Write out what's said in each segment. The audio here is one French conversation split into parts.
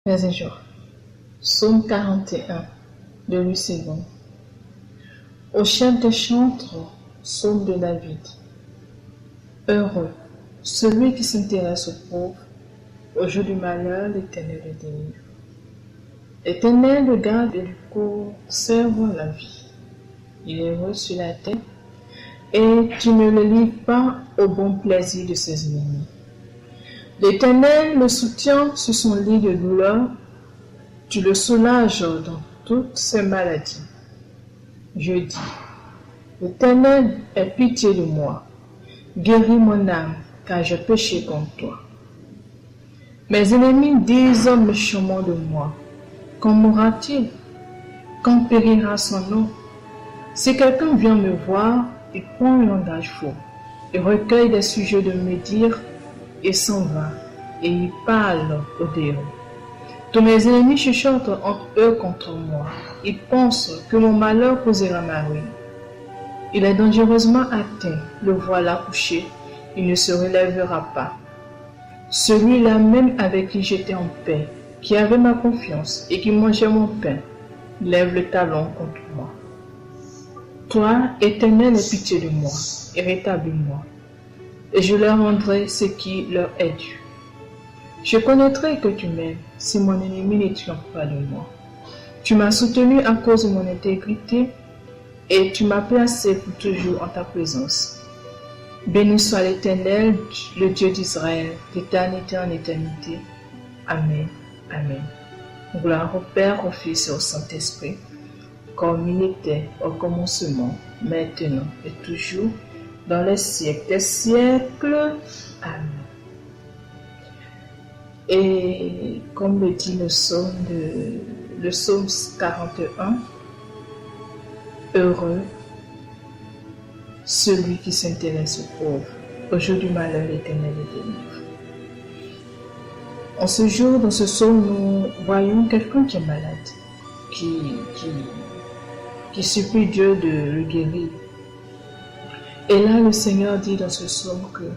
Mais un jour, Psaume 41 de Louis II. Au chef des chantres, Psaume de David. Heureux, celui qui s'intéresse aux pauvres, au jour du malheur, l'Éternel le délivre. L'Éternel le garde et lui conserve la vie. Il est heureux sur la terre, et tu ne le livres pas au bon plaisir de ses ennemis. L'Éternel le soutient sur son lit de douleur, tu le soulages dans toutes ses maladies. Je dis, l'Éternel ait pitié de moi, guéris mon âme, car j'ai péché contre toi. Mes ennemis disent méchamment de moi, quand mourra-t-il? Quand périra son nom? Si quelqu'un vient me voir, il prend un langage faux, il recueille des sujets de me dire, et s'en va, et il parle au démon. Tous mes ennemis chuchotent entre eux contre moi. Ils pensent que mon malheur causera ma ruine. Il est dangereusement atteint, le voilà couché, il ne se relèvera pas. Celui-là même avec qui j'étais en paix, qui avait ma confiance et qui mangeait mon pain, lève le talon contre moi. Toi, Éternel, aie pitié de moi et rétablis-moi, et je leur rendrai ce qui leur est dû. Je connaîtrai que tu m'aimes si mon ennemi ne triomphe pas de moi. Tu m'as soutenu à cause de mon intégrité et tu m'as placé pour toujours en ta présence. Béni soit l'Éternel, le Dieu d'Israël, d'éternité en éternité. Amen. Amen. Gloire au Père, au Fils et au Saint-Esprit, comme il était au commencement, maintenant et toujours, dans les siècles des siècles. Amen. Et comme le dit le psaume 41, heureux celui qui s'intéresse aux pauvres, au jour du malheur, l'Éternel le délivre. En ce jour, dans ce psaume, nous voyons quelqu'un qui est malade, qui supplie Dieu de le guérir. Et là, le Seigneur dit dans ce psaume que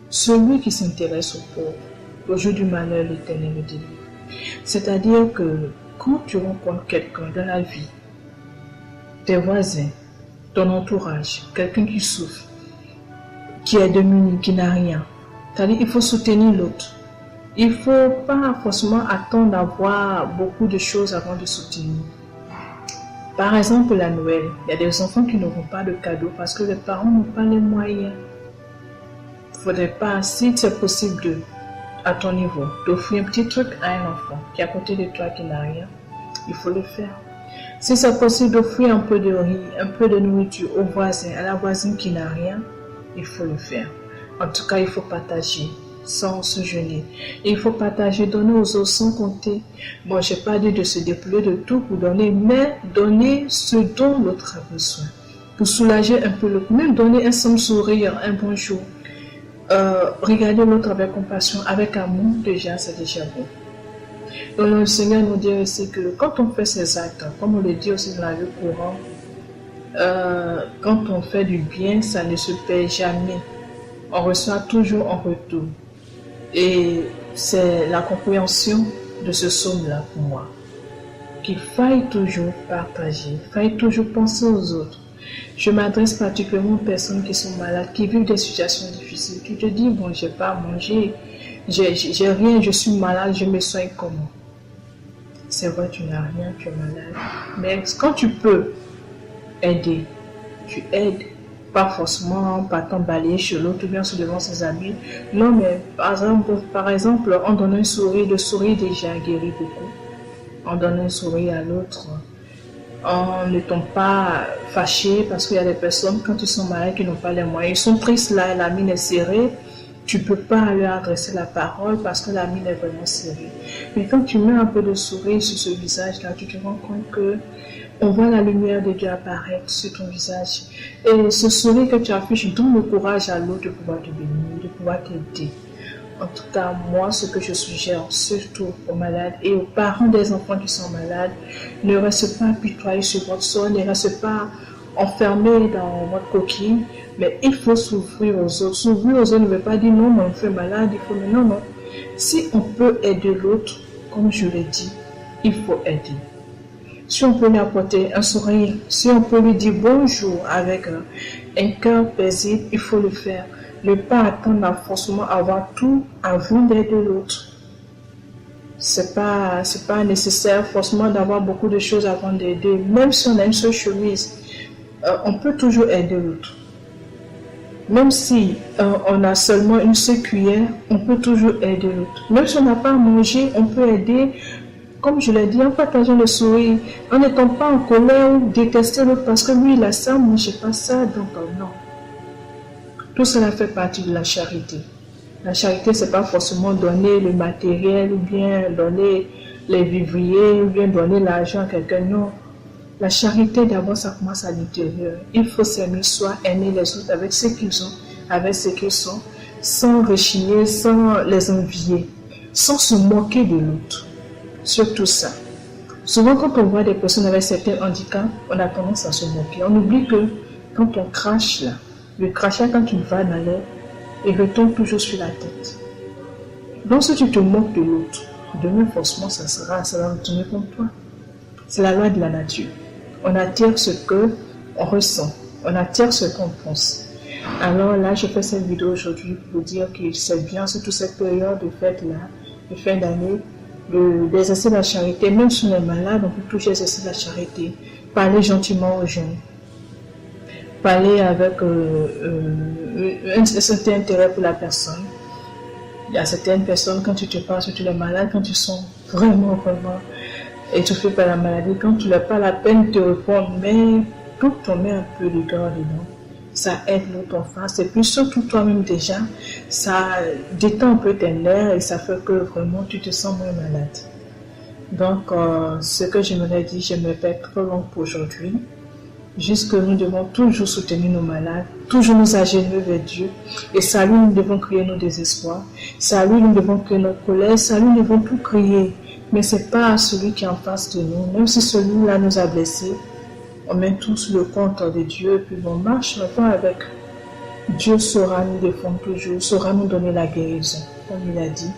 celui qui s'intéresse aux pauvres, au jour du malheur, l'Éternel le délivre. C'est-à-dire que quand tu rencontres quelqu'un dans la vie, tes voisins, ton entourage, quelqu'un qui souffre, qui est démuni, qui n'a rien, c'est-à-dire il faut soutenir l'autre. Il ne faut pas forcément attendre d'avoir beaucoup de choses avant de soutenir. Par exemple, la Noël, il y a des enfants qui n'auront pas de cadeaux parce que les parents n'ont pas les moyens. Il ne faudrait pas, si c'est possible à ton niveau, d'offrir un petit truc à un enfant qui est à côté de toi qui n'a rien, il faut le faire. Si c'est possible d'offrir un peu de riz, un peu de nourriture au voisin, à la voisine qui n'a rien, il faut le faire. En tout cas, il faut partager sans se gêner. Il faut partager, donner aux autres sans compter. Bon, je n'ai pas dit de se dépouiller de tout pour donner, mais donner ce dont l'autre a besoin. Pour soulager un peu l'autre, même donner un simple sourire, un bonjour. Regarder l'autre avec compassion, avec amour, déjà, c'est déjà bon. Donc le Seigneur nous dit aussi que quand on fait ces actes, comme on le dit aussi dans la vie courante, quand on fait du bien, ça ne se paie jamais. On reçoit toujours en retour. Et c'est la compréhension de ce psaume-là pour moi. Qu'il faille toujours partager, il faille toujours penser aux autres. Je m'adresse particulièrement aux personnes qui sont malades, qui vivent des situations difficiles, qui te disent, bon, j'ai pas à manger, j'ai rien, je suis malade, je me soigne comment? C'est vrai, tu n'as rien, tu es malade. Mais quand tu peux aider, tu aides. Pas forcément par temps balayer chez l'autre ou bien se devant ses amis. Non, mais par exemple, on donne un sourire, le sourire déjà guérit beaucoup. On donne un sourire à l'autre. On ne tombe pas fâché parce qu'il y a des personnes, quand ils sont malades, qui n'ont pas les moyens. Ils sont tristes là, la mine est serrée. Tu ne peux pas leur adresser la parole parce que la mine est vraiment serrée. Mais quand tu mets un peu de sourire sur ce visage-là, tu te rends compte que on voit la lumière de Dieu apparaître sur ton visage. Et ce sourire que tu affiches donne le courage à l'autre de pouvoir te bénir, de pouvoir t'aider. En tout cas, moi, ce que je suggère, surtout aux malades et aux parents des enfants qui sont malades, ne restez pas apitoyés sur votre sort, ne restez pas enfermés dans votre coquille, mais il faut s'ouvrir aux autres. S'ouvrir aux autres ne veut pas dire non, mon enfant est malade, il faut, mais non. Si on peut aider l'autre, comme je l'ai dit, il faut aider. Si on peut lui apporter un sourire, si on peut lui dire bonjour avec un cœur paisible, il faut le faire. Ne pas attendre à forcément avoir tout avant d'aider l'autre. C'est pas nécessaire forcément d'avoir beaucoup de choses avant d'aider. Même si on a une seule chemise, on peut toujours aider l'autre. Même si on a seulement une seule cuillère, on peut toujours aider l'autre. Même si on n'a pas à manger, on peut aider, comme je l'ai dit, en partageant le sourire, en n'étant pas en colère ou détester l'autre parce que lui il a ça, moi j'ai pas ça, donc non. Tout cela fait partie de la charité. La charité, c'est pas forcément donner le matériel ou bien donner les vivriers ou bien donner l'argent à quelqu'un, non. La charité, d'abord, ça commence à l'intérieur. Il faut s'aimer soi, aimer les autres avec ce qu'ils ont, avec ce qu'ils sont, sans rechigner, sans les envier, sans se moquer de l'autre. Surtout ça. Souvent, quand on voit des personnes avec certains handicaps, on a tendance à se moquer. On oublie que quand on crache là, le crachat, quand il va dans l'air, il retombe toujours sur la tête. Donc, si tu te moques de l'autre, demain, forcément, ça va retourner contre toi. C'est la loi de la nature. On attire ce qu'on ressent. On attire ce qu'on pense. Alors là, je fais cette vidéo aujourd'hui pour vous dire que c'est bien, surtout cette période de fête-là, de fin d'année, d'exercer la charité. Même si on est malade, on peut toujours exercer la charité. Parler gentiment aux gens. Parler avec un certain intérêt pour la personne. Il y a certaines personnes, quand tu te parles, surtout les malades, quand ils sont vraiment étouffés par la maladie, quand tu n'as pas la peine de te répondre, mais quand tu mets un peu de cœur dedans, ça aide l'autre en face. Et puis surtout toi-même déjà, ça détend un peu tes nerfs et ça fait que vraiment tu te sens moins malade. Donc, ce que j'aimerais dire, je me répète trop long pour aujourd'hui. Juste que nous devons toujours soutenir nos malades, toujours nous agenouiller vers Dieu. Et ça, lui, nous devons crier nos désespoirs. Ça, lui, nous devons crier notre colère. Ça, lui, nous devons tout crier. Mais ce n'est pas celui qui est en face de nous. Même si celui-là nous a blessés, on met tout sur le compte de Dieu. Et puis on marche maintenant avec. Dieu saura nous défendre toujours, saura nous donner la guérison. Comme il a dit,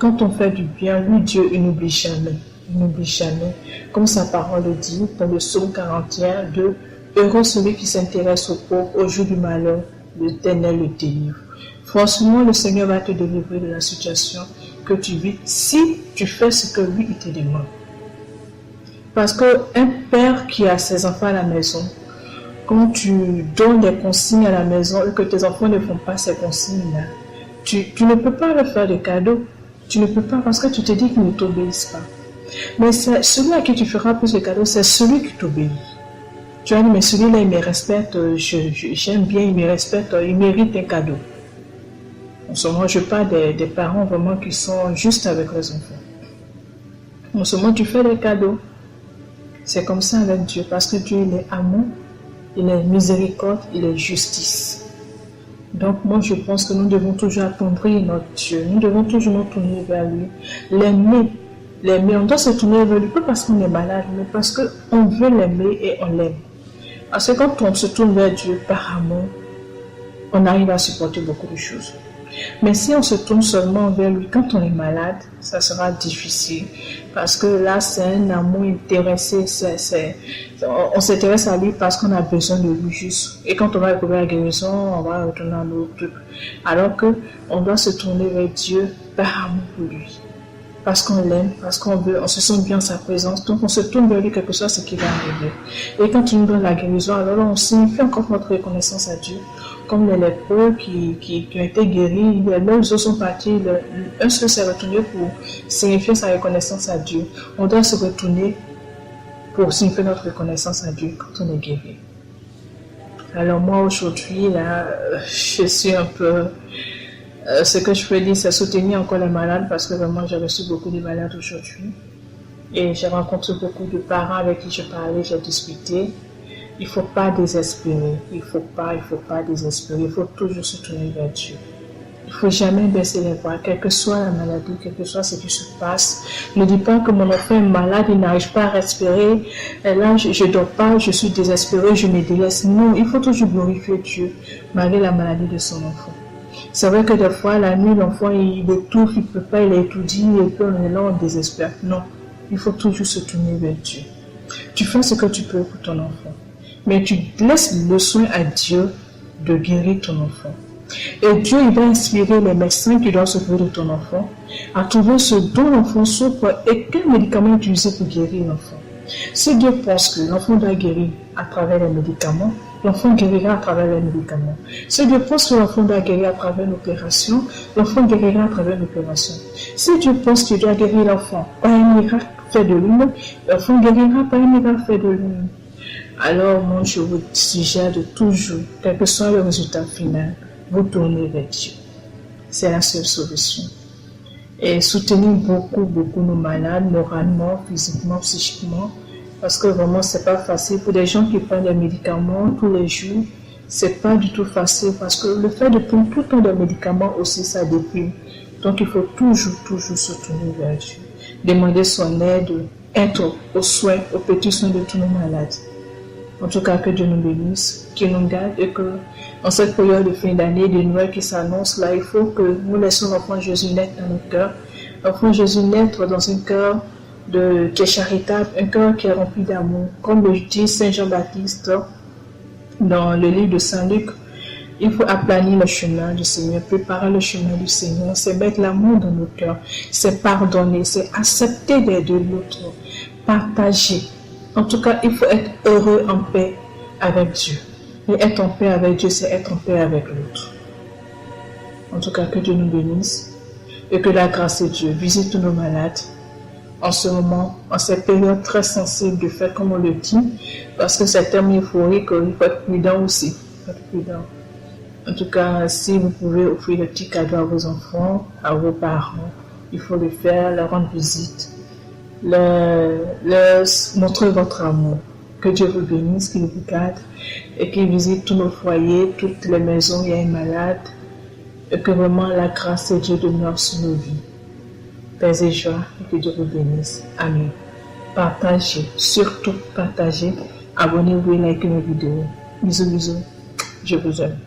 quand on fait du bien, lui, Dieu, il n'oublie jamais. Il n'oublie jamais. Comme sa parole le dit dans le psaume 41, de heureux celui qui s'intéresse aux pauvres au jour du malheur, l'Éternel le délivre. Franchement, le Seigneur va te délivrer de la situation que tu vis si tu fais ce que lui il te demande. Parce qu'un père qui a ses enfants à la maison, quand tu donnes des consignes à la maison et que tes enfants ne font pas ces consignes-là, tu ne peux pas leur faire de cadeaux. Tu ne peux pas parce que tu te dis qu'ils ne t'obéissent pas. Mais celui à qui tu feras plus de cadeaux, c'est celui qui t'obéit. Tu vas dire, mais celui-là, il me respecte, j'aime bien, il me respecte, il mérite un cadeau. En ce moment, je parle des parents vraiment qui sont juste avec les enfants. En ce moment, tu fais des cadeaux. C'est comme ça avec Dieu, parce que Dieu, il est amour, il est miséricorde, il est justice. Donc, moi, je pense que nous devons toujours attendrir notre Dieu. Nous devons toujours nous tourner vers lui, l'aimer. On doit se tourner vers lui, pas parce qu'on est malade, mais parce qu'on veut l'aimer et on l'aime. Parce que quand on se tourne vers Dieu par amour, on arrive à supporter beaucoup de choses. Mais si on se tourne seulement vers lui quand on est malade, ça sera difficile. Parce que là, c'est un amour intéressé. On s'intéresse à lui parce qu'on a besoin de lui juste. Et quand on va recouvrir la guérison, on va retourner à nos trucs. Alors qu'on doit se tourner vers Dieu par amour pour lui. Parce qu'on l'aime, parce qu'on veut, on se sent bien sa présence. Donc on se tourne vers lui, quelque chose, ce qui va arriver. Et quand il nous donne la guérison, alors on signifie encore notre reconnaissance à Dieu. Comme les lépreux qui ont été guéris, les autres sont partis, un seul s'est retourné pour signifier sa reconnaissance à Dieu. On doit se retourner pour signifier notre reconnaissance à Dieu quand on est guéri. Alors moi aujourd'hui, là, je suis un peu... ce que je peux dire, c'est soutenir encore les malades parce que vraiment j'ai reçu beaucoup de malades aujourd'hui. Et j'ai rencontré beaucoup de parents avec qui je parlais, j'ai discuté. Il ne faut pas désespérer, il faut pas désespérer, il faut toujours se tourner vers Dieu. Il ne faut jamais baisser les bras, quelle que soit la maladie, quel que soit ce qui se passe. Ne dis pas que mon enfant est malade, il n'arrive pas à respirer, et là je ne dors pas, je suis désespéré, je me délaisse. Non, il faut toujours glorifier Dieu malgré la maladie de son enfant. C'est vrai que des fois, la nuit, l'enfant, il étouffe, il ne peut pas, il est étourdi, et puis on est là, on désespère. Non, il faut toujours se tourner vers Dieu. Tu fais ce que tu peux pour ton enfant, mais tu laisses le soin à Dieu de guérir ton enfant. Et Dieu, il va inspirer les médecins qui doivent s'occuper de ton enfant à trouver ce dont l'enfant souffre et quel médicament utiliser pour guérir l'enfant. Si Dieu pense que l'enfant doit guérir à travers les médicaments, l'enfant guérira à travers les médicaments. Si Dieu pense que l'enfant doit guérir à travers l'opération, l'enfant guérira à travers l'opération. Si Dieu pense qu'il doit guérir l'enfant par un miracle fait de lui-même, l'enfant guérira par un miracle fait de lui-même. Alors, moi, je vous suggère de toujours, quel que soit le résultat final, vous tourner vers Dieu. C'est la seule solution. Et soutenir beaucoup nos malades, moralement, physiquement, psychiquement, parce que vraiment, c'est pas facile. Pour des gens qui prennent des médicaments tous les jours, c'est pas du tout facile, parce que le fait de prendre tout le temps des médicaments aussi, ça déprime. Donc, il faut toujours se tourner vers Dieu. Demander son aide, être aux soins, aux petits soins de tous nos malades. En tout cas, que Dieu nous bénisse, qu'il nous garde et que, en cette période de fin d'année, de Noël qui s'annonce là, il faut que nous laissions l'enfant Jésus naître dans notre cœur. L'enfant Jésus naître dans un cœur qui est charitable, un cœur qui est rempli d'amour. Comme le dit Saint Jean-Baptiste dans le livre de Saint Luc, il faut aplanir le chemin du Seigneur, préparer le chemin du Seigneur, c'est mettre l'amour dans nos cœurs, c'est pardonner, c'est accepter d'aider l'autre, partager. En tout cas, il faut être heureux en paix avec Dieu. Et être en paix avec Dieu, c'est être en paix avec l'autre. En tout cas, que Dieu nous bénisse et que la grâce de Dieu visite tous nos malades en ce moment, en cette période très sensible de fête, comme on le dit, parce que c'est tellement euphorique, il faut être prudent aussi. En tout cas, si vous pouvez offrir le petit cadeau à vos enfants, à vos parents, il faut le faire, leur rendre visite. Leur montrer votre amour. Que Dieu vous bénisse, qu'il vous garde et qu'il visite tous nos foyers, toutes les maisons où il y a un malade et que vraiment la grâce de Dieu demeure sur nos vies. Paix et joie et que Dieu vous bénisse. Amen. Partagez, surtout partagez. Abonnez-vous et likez mes vidéos. Bisous. Je vous aime.